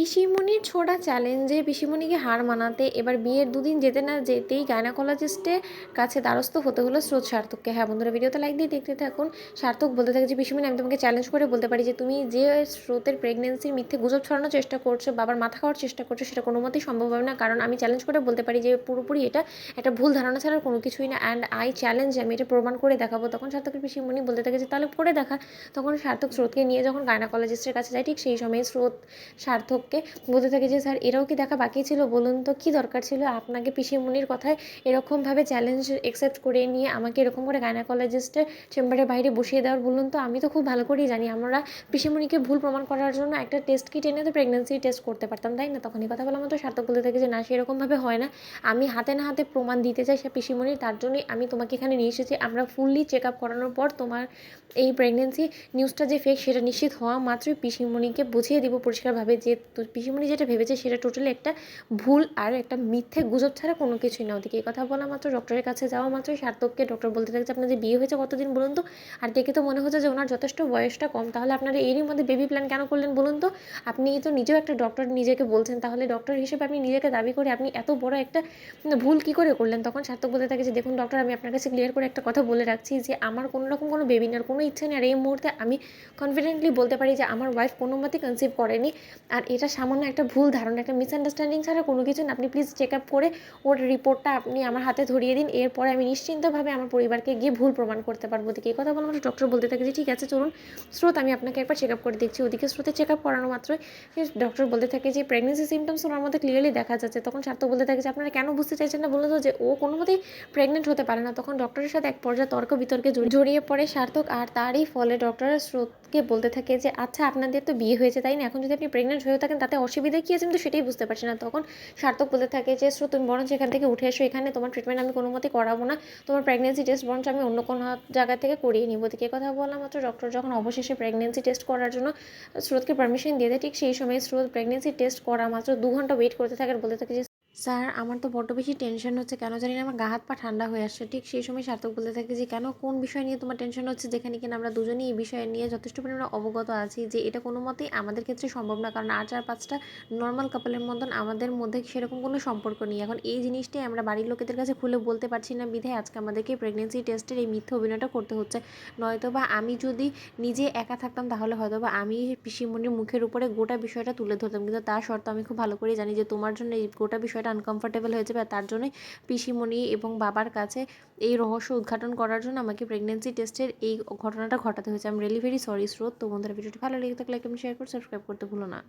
পিসিমণির ছোড়া চ্যালেঞ্জে পিসিমণিকে হার মানাতে এবার বিয়ের দুদিন যেতে না যেতেই গাইনোকোলজিস্টের কাছে দ্বারস্থ হতে হলো স্রোত সার্থককে। হ্যাঁ বন্ধুরা, ভিডিওতে লাইক দিয়ে দেখতে থাকুন। সার্থক বলতে থাকে যে পিসিমণি, আমি তোমাকে চ্যালেঞ্জ করে বলতে পারি যে তুমি যে স্রোতের প্রেগনেন্সির মিথ্যে গুজব ছড়ানোর চেষ্টা করছো, বাবার মাথা খাওয়ার চেষ্টা করছো, সেটা কোনো মতেই সম্ভব হবে না। কারণ আমি চ্যালেঞ্জ করে বলতে পারি যে পুরোপুরি এটা একটা ভুল ধারণা ছাড়া কোনো কিছুই না। অ্যান্ড আই চ্যালেঞ্জ, আমি এটা প্রমাণ করে দেখাবো। তখন সার্থকের পিসিমণি বলতে থাকে যে তাহলে করে দেখা। তখন সার্থক স্রোতকে নিয়ে যখন গাইনোকোলজিস্টের কাছে যায়, ঠিক সেই সময় স্রোত সার্থককে বলতে থাকে যে স্যার এরাও কি দেখা বাকি ছিল, বলুন তো কী দরকার ছিল আপনাকে পিসিমণির কথায় এরকমভাবে চ্যালেঞ্জ অ্যাকসেপ্ট করে নিয়ে আমাকে এরকম করে গাইনোকোলজিস্টের চেম্বারের বাইরে বসিয়ে দেওয়ার। বলুন তো আমি তো খুব ভালো করেই জানি আমরা পিসিমণিকে ভুল প্রমাণ করার জন্য একটা টেস্ট কিট এনে তো প্রেগনেন্সি টেস্ট করতে পারতাম, তাই না? তখন এই কথা বলা মতো সার্থক বলতে থাকে যে না, সেরকমভাবে হয় না। আমি হাতে না হাতে প্রমাণ দিতে চাই সে পিসিমণির, তার জন্যই আমি তোমাকে এখানে নিয়ে এসেছি। আমরা ফুললি চেক আপ করানোর পর তোমার এই প্রেগনেন্সি নিউজটা যে ফেক সেটা নিশ্চিত হওয়া মাত্রই পিসিমণিকে বুঝিয়ে দিব পরিষ্কারভাবে যে পিসিমণি যেটা ভেবেছে সেটা টোটালি একটা ভুল আর একটা মিথ্যে গুজব ছাড়া কোনো কিছুই না। ওদিকে এই কথা বলা মাত্র ডক্টরের কাছে যাওয়া মাত্রই সার্থককে ডক্টর বলতে থাকে যে আপনাদের বিয়ে হয়েছে কতদিন বলুন তো, আর দেখে তো মনে হচ্ছে যে ওনার যথেষ্ট বয়সটা কম, তাহলে আপনারা এরই মধ্যে বেবি প্ল্যান কেন করলেন বলুন তো? আপনি তো নিজেও একটা ডক্টর নিজেকে বলছেন, তাহলে ডক্টর হিসেবে আপনি নিজেকে দাবি করে আপনি এত বড় একটা ভুল কী করে করলেন? তখন সার্থক বলতে থাকে যে দেখুন ডক্টর, আমি আপনার কাছে ক্লিয়ার করে একটা কথা বলে রাখছি যে আমার কোনো রকম কোনো বেবি নেওয়ার কোনো ইচ্ছা নেই। আর এই মুহূর্তে আমি কনফিডেন্টলি বলতে পারি যে আমার ওয়াইফ কোনো মতেই কনসিভ করেনি। আর এটা সামান্য একটা ভুল ধারণা, একটা মিসআন্ডারস্ট্যান্ডিং ছাড়া কোনো কিছু না। আপনি প্লিজ চেক আপ করে ওর রিপোর্টটা আপনি আমার হাতে ধরিয়ে দিন, এরপরে আমি নিশ্চিন্তভাবে আমার পরিবারকে গিয়ে ভুল প্রমাণ করতে পারবো। ওদিকে এই কথা বলা মানে ডক্টর বলতে থাকে যে ঠিক আছে চলুন স্রোত, আমি আপনাকে একবার চেক আপ করে দেখছি। ওদিকে স্রোতে চেক আপ করানো মাত্রই ডক্টর বলতে থাকে যে প্রেগনেন্সি সিমটমস ওনার মধ্যে ক্লিয়ারলি দেখা যাচ্ছে। তখন সার্থক বলতে থাকে যে আপনারা কেন বুঝতে চাইছেন না বলুন তো, যে ও কোনো মতেই প্রেগনেন্ট হতে পারে না। তখন ডক্টরের সাথে এক পর্যায়ে তর্ক বিতর্কে জড়িয়ে পড়ে সার্থক, আর তারই ফলে ডক্টর স্রোতকে বলতে থাকে যে আচ্ছা আপনাদের তো বিয়ে হয়েছে তাই না, এখন যদি আপনি প্রেগনেন্ট হয়ে থাকেন তাতে অসুবিধা কী আছে, আমি তো সেটাই বুঝতে পারছি না। তখন সার্থক বলতে থাকে যে স্রোত তুমি বরঞ্চ এখান থেকে উঠে এসো, এখানে তোমার ট্রিটমেন্ট আমি কোনো মতেই করাবো না, তোমার প্রেগনেন্সি টেস্ট বরঞ্চ আমি অন্য কোনো জায়গা থেকে করিয়ে নিব। দিকে কথা বলা মাত্র ডক্টর যখন অবশেষে প্রেগনেন্সি টেস্ট করার জন্য স্রোতকে পারমিশন দিয়ে দেয়, ঠিক সেই সময় স্রোত প্রেগনেন্সি টেস্ট করা মাত্র 2 ঘন্টা ওয়েট করতে থাকে আর বলতে থাকে যে স্যার আমার তো বড্ড বেশি টেনশন হচ্ছে, কেন জানি না আমার গা হাত পা ঠান্ডা হয়ে আসছে। ঠিক সেই সময় সার্থক বলতে থাকে যে কেন, কোন বিষয় নিয়ে তোমার টেনশন হচ্ছে, যেখানে কিনা আমরা দুজনেই এই বিষয় নিয়ে যথেষ্ট পরিমাণে অবগত আছি যে এটা কোনো মতেই আমাদের ক্ষেত্রে সম্ভব না। কারণ আর 4-5টা নর্মাল কাপলের মতন আমাদের মধ্যে সেরকম কোনো সম্পর্ক নেই। এখন এই জিনিসটাই আমরা বাড়ির লোকেদের কাছে খুলে বলতে পারছি না বিধায় আজকে আমাদেরকে প্রেগনেন্সি টেস্টের এই মিথ্যে অভিনয়টা করতে হচ্ছে। নয়তো বা আমি যদি নিজে একা থাকতাম তাহলে হয়তো বা আমি পিসিমণির মুখের উপরে গোটা বিষয়টা তুলে ধরতাম, কিন্তু তার শর্ত আমি খুব ভালো করে জানি যে তোমার জন্য এই গোটা বিষয়টা আনকমফোর্টেবল হয়ে যাবে। আর তার জন্যই পিসিমণি এবং বাবার কাছে এই রহস্য উদ্ঘাটন করার জন্য আমাকে প্রেগনেন্সি টেস্টের এই ঘটনাটা ঘটাতে হয়েছে। I am really very sorry স্রোত। তো বন্ধুরা, ভিডিওটি ভালো লেগে থাকলে লাইক এবং শেয়ার করে সাবস্ক্রাইব করতে ভুলো না।